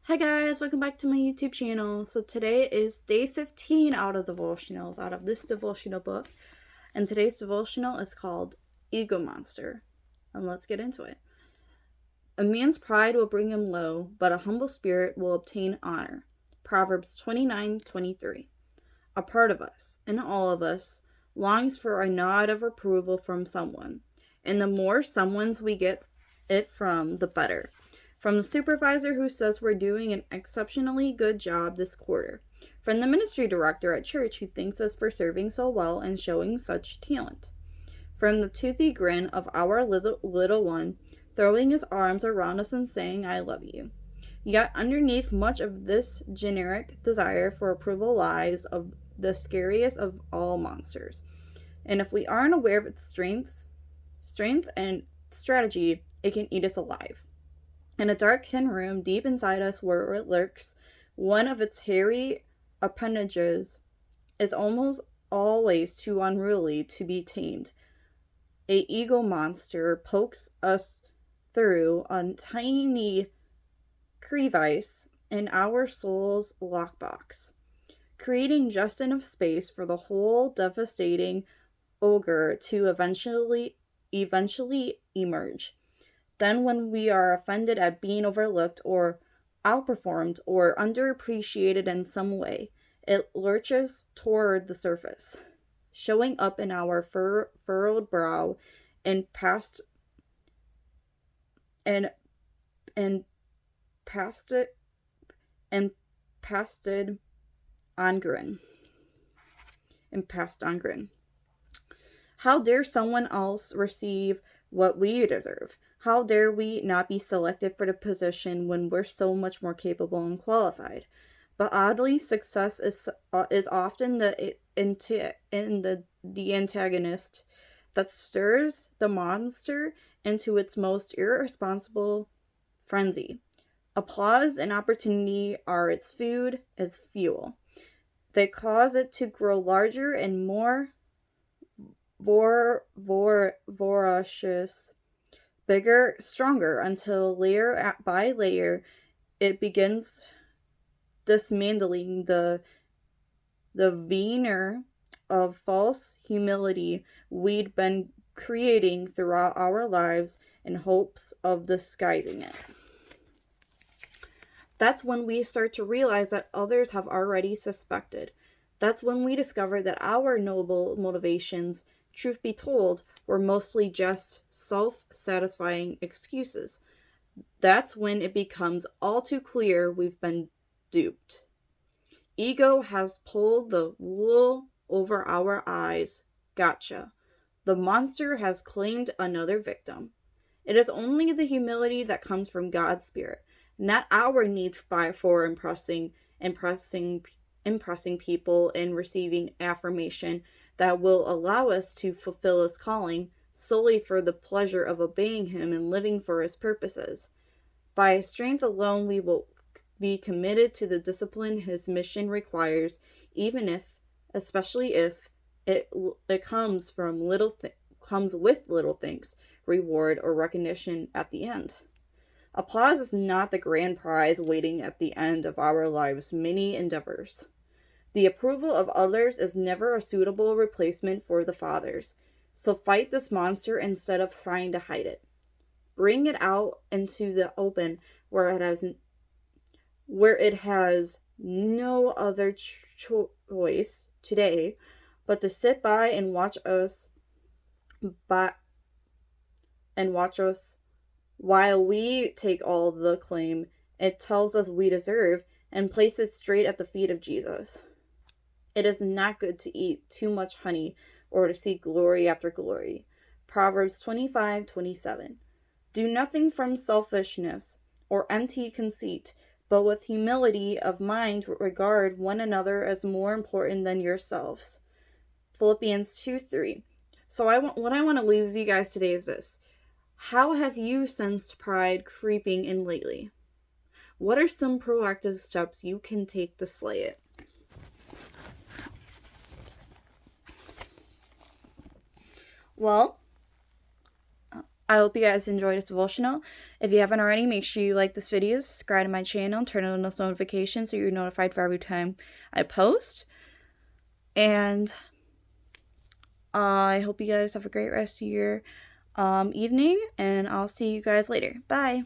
Hi guys, welcome back to my YouTube channel. So today is day 15 out of devotionals, out of this devotional book. And today's devotional is called Ego Monster. And let's get into it. A man's pride will bring him low, but a humble spirit will obtain honor. Proverbs 29:23. A part of us, and all of us, longs for a nod of approval from someone. And the more someone's we get it from, the better. From the supervisor who says we're doing an exceptionally good job this quarter. From the ministry director at church who thanks us for serving so well and showing such talent. From the toothy grin of our little one, throwing his arms around us and saying, I love you. Yet underneath much of this generic desire for approval lies of the scariest of all monsters. And if we aren't aware of its strength and strategy, it can eat us alive. In a dark tin room deep inside us where it lurks, one of its hairy appendages is almost always too unruly to be tamed. A ego monster pokes us through a tiny crevice in our soul's lockbox, creating just enough space for the whole devastating ogre to eventually emerge. Then, when we are offended at being overlooked or outperformed or underappreciated in some way, it lurches toward the surface, showing up in our furrowed brow and and and past it and pasted on grin and passed on grin. How dare someone else receive what we deserve? How dare we not be selected for the position when we're so much more capable and qualified? But oddly, success is often the antagonist that stirs the monster into its most irresponsible frenzy. Applause and opportunity are its food, its fuel. They cause it to grow larger and more voracious, bigger, stronger, until layer by layer it begins dismantling the veneer of false humility we'd been creating throughout our lives in hopes of disguising it. That's when we start to realize that others have already suspected. That's when we discover that our noble motivations, truth be told, were mostly just self-satisfying excuses. That's when it becomes all too clear we've been duped. Ego has pulled the wool over our eyes. Gotcha. The monster has claimed another victim. It is only the humility that comes from God's Spirit, not our need for impressing people and receiving affirmation that will allow us to fulfill His calling solely for the pleasure of obeying Him and living for His purposes. By His strength alone, we will be committed to the discipline His mission requires, especially if it comes with little thanks, reward, or recognition at the end. Applause is not the grand prize waiting at the end of our lives' many endeavors. The approval of others is never a suitable replacement for the Father's. So fight this monster instead of trying to hide it. Bring it out into the open where it has no other choice today but to sit by and watch us while we take all the claim it tells us we deserve and place it straight at the feet of Jesus. It is not good to eat too much honey or to seek glory after glory. Proverbs 25:27. Do nothing from selfishness or empty conceit, but with humility of mind regard one another as more important than yourselves. Philippians 2:3. So what I want to leave with you guys today is this. How have you sensed pride creeping in lately? What are some proactive steps you can take to slay it? Well, I hope you guys enjoyed this devotional. If you haven't already, make sure you like this video, subscribe to my channel, turn on those notifications so you're notified for every time I post. And I hope you guys have a great rest of your evening, and I'll see you guys later. Bye.